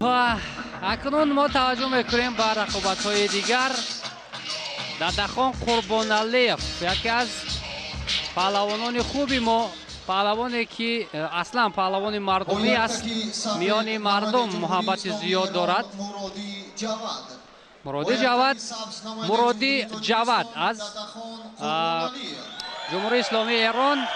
و اکنون ما توجه میکنیم به رقابت‌های دیگر. داداخان قربانعلیف یکی از پهلوانان خوبی ما، پهلوانی که اصلا پهلوان مردمی است، میان مردم محبت زیاد دارد. مرادی جواد از جمهوری اسلامی ایران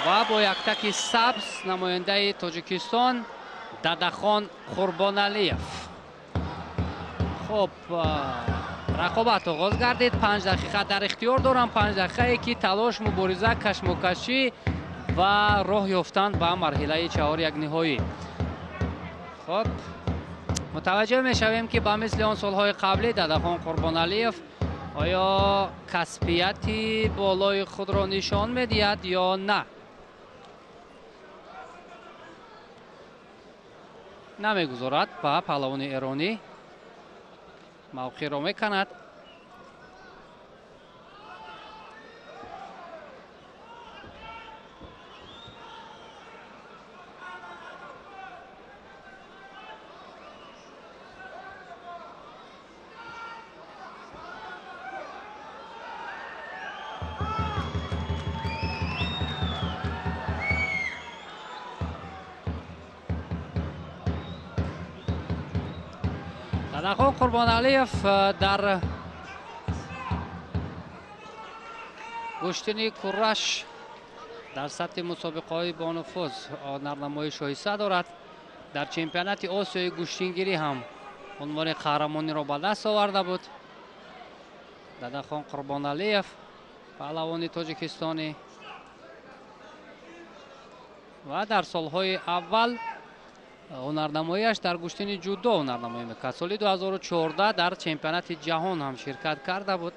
و با یک تک سبز نماینده تاجیکستان داداخان قربانعلیف. خب رقابت آغاز گردید. 5 دقیقه در اختیار دارم. 5 دقیقه که تلاش، مبارزه، کشمکشی و راه یافتن به مرحله 4 یک نهایی. خب متوجه میشویم که با مثل آن سالهای قبلی داداخان قربانعلیف آیا کسبیتی بالای خود را نشان میدهد یا نه. نمیگذارد به پهلوان ایرانی موقع را میکند. داداخان قربانعلیف در گشتن کورش در سطح مسابقه های با نفوذ نرنمای شایسته دارد. در چمپیونات آسیای گشتنگیری هم عنوان قهرمانی را به دست آورده بود. داداخان قربانعلیف پهلوان تاجیکستانی و در سالهای اول هنرنماییش در گشتن جودو هنرنمایی میکرد. سال 2014 در چمپیونات جهان هم شرکت کرده بود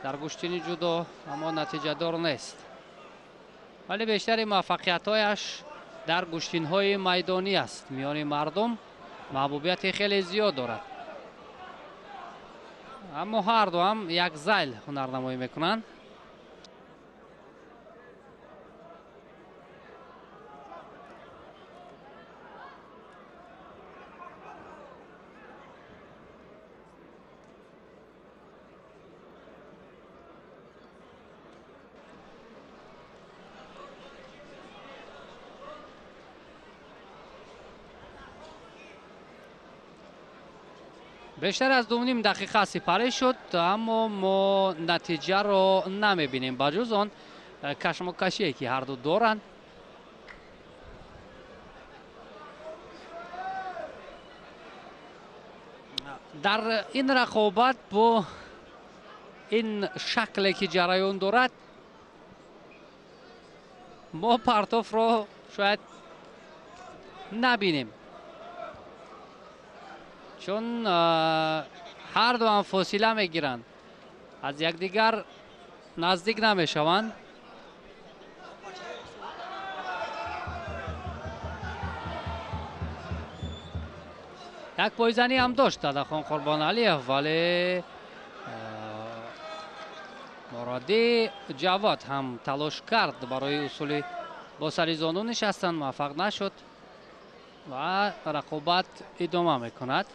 در گشتن جودو، اما نتیجه دار نیست. ولی بیشتر موفقیت هایش در گشتن های میدانی است. میان مردم محبوبیت خیلی زیاد دارد. اما هر دو هم یک زیل هنرنمایی میکنند. بیشتر از 2.5 دقیقه سپری شد، اما ما نتیجه رو نمیبینیم بجز آن کشمکشی که هر دو دارند. در این رقابت با این شکلی که جریان دارد ما پرتاف رو شاید نبینیم، چون هر دو هم فاصله میگیرند، از یکدیگر نزدیک نمیشوند. یک پایزنی هم داشت داداخان قربانعلیف، ولی مرادی جواد هم تلاش کرد برای اصول با سر زانو نشستن، موفق نشد و رقابت ادامه میکند.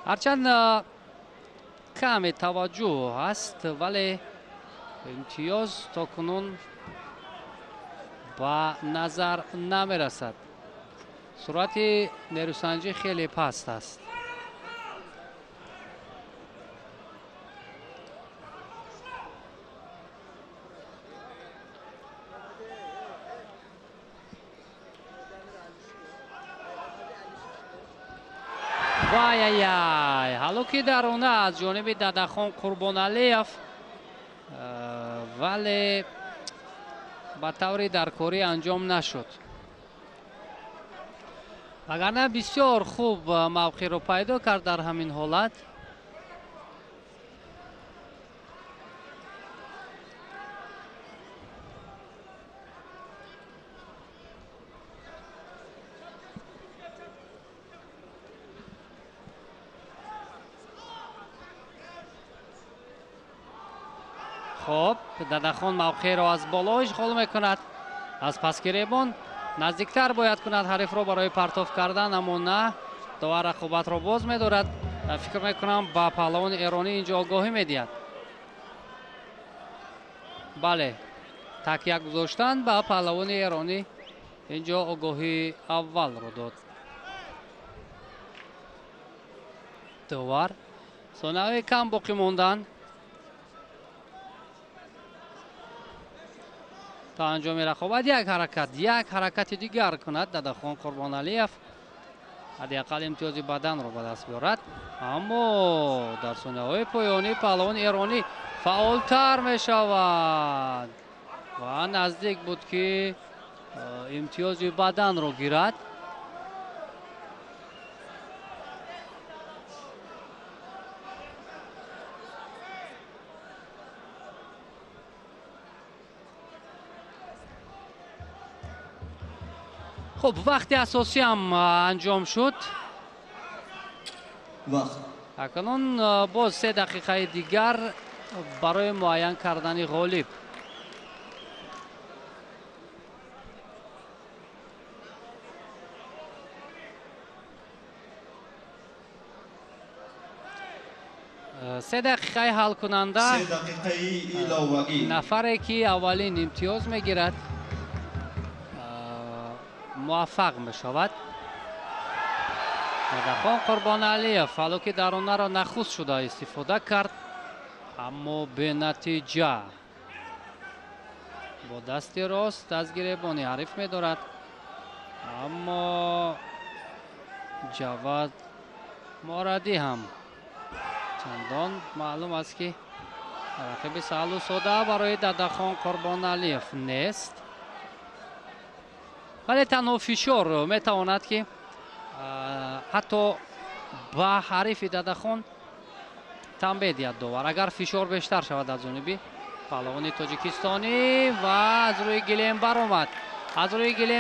هرچند کم توجه هست، ولی امتیاز تا کنون به نظر نمی رسد. سرعت نیروسنجی خیلی پست است. وای هلاکی درونه از جانب داداخان قربانعلیف، ولی به طور درکاری انجام نشد. وگرنه بسیار خوب موقع رو پیدا کرد در همین حالت. خب دادخان موقع را از بالا اشغال میکند. از پس گریبان نزدیکتر باید کند حریف را برای پرتاب کردن، اما نه، داور رقابت را باز می‌دارد. فکر میکنم با پهلوان ایرانی اینجا آگاهی میدهد. بله، تکیه گذاشتن با پهلوان ایرانی اینجا آگاهی اول را داد. داور ثانیه کم باقی موندن تا انجام رقابت. یک حرکت دیگر کند دادخان قربانعلیев، حداقل امتیاز بدن را به دست بیارد. اما در ثانیه‌های پایانی پهلوان ایرانی فعالتر می شود و نزدیک بود که امتیاز بدن را گیرد. خب وقت اساسی هم انجام شد. اکنون باز 3 دقیقه دیگر برای معین کردن غالب. سه دقیقه حل کننده، 3 دقیقه الهوگی. نفری که اولین امتیاز میگیرد موفق می شود. دادخان قربانعلیев فلوک درونه را نخست شده استفاده کرد، اما به نتیجه با دست راست از گریبانی حریف می دارد. اما جواد مرادی هم چندان معلوم است که رقیب سهل و ساده برای دادخان قربانعلیев نیست، ولی تنها فشار میتواند که حتی با حریف دادخان تنبیه دهد داور. اگر فشار بیشتر شود از جانب پهلوان تاجیکستانی و از روی گلیم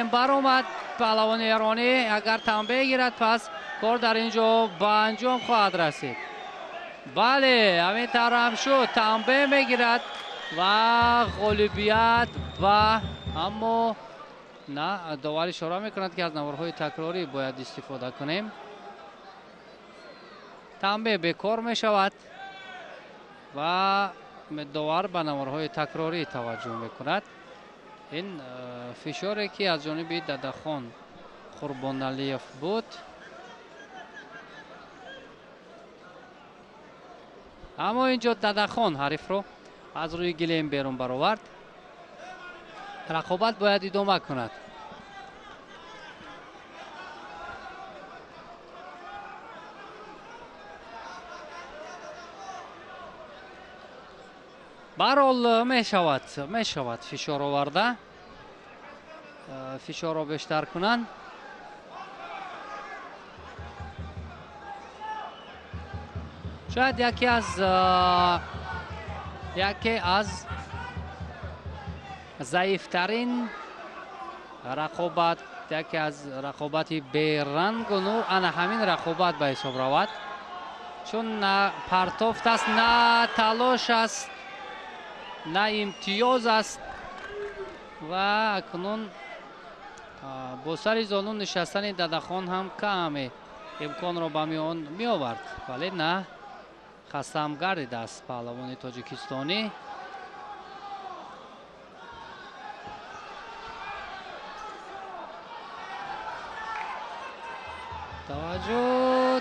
برآمد پهلوان ایرانی اگر تنبیه گیرد پس کار در اینجا به انجام خواهد رسید. بله، همین طور هم شد، تنبیه میگیرد و غالبیت و اما نه، داور اشاره میکند که از نوارهای تکراری باید استفاده کنیم. تنبیه بیکار میشود و داور به نوارهای تکراری توجه میکند. این فشاری که از جانب دادخان قربانعلیев بود، اما اینجا دادخان حریف رو از روی گلیم بیرون برآورد. رقابت باید ادامه کند. برحال می شود فشار آورده، فشار را بیشتر کنند. شاید یکی از ضعیفترین رقابت، یکی از رقابت بیرنگ و نور، انا همین رقابت به حساب رود، چون نه پرتافت است، نه تلاش است، نه امتیاز است و اکنون با سر زانو نشستن دادخان هم کمی امکان را به میان می آورد، ولی نه، خسته هم گردیده است پهلوان تاجیکستانی.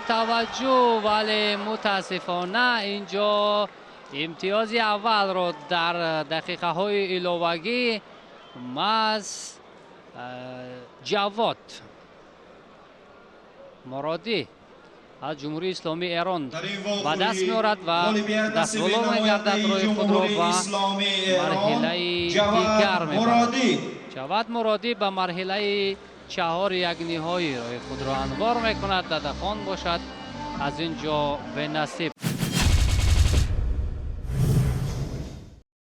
توجه، ولی متاسفانه اینجا امتیاز اول را در دقیقه های الهوگی از جواد مرادی از جمهوری اسلامی ایران و دست می‌آورد و دست بالا می‌گردد روی خود را و مرحله دیگر می‌برد. جواد مرادی به مرحله 4 یک نهایی روی خود را انبار می‌کند. دادخان باشد از اینجا به نصیب.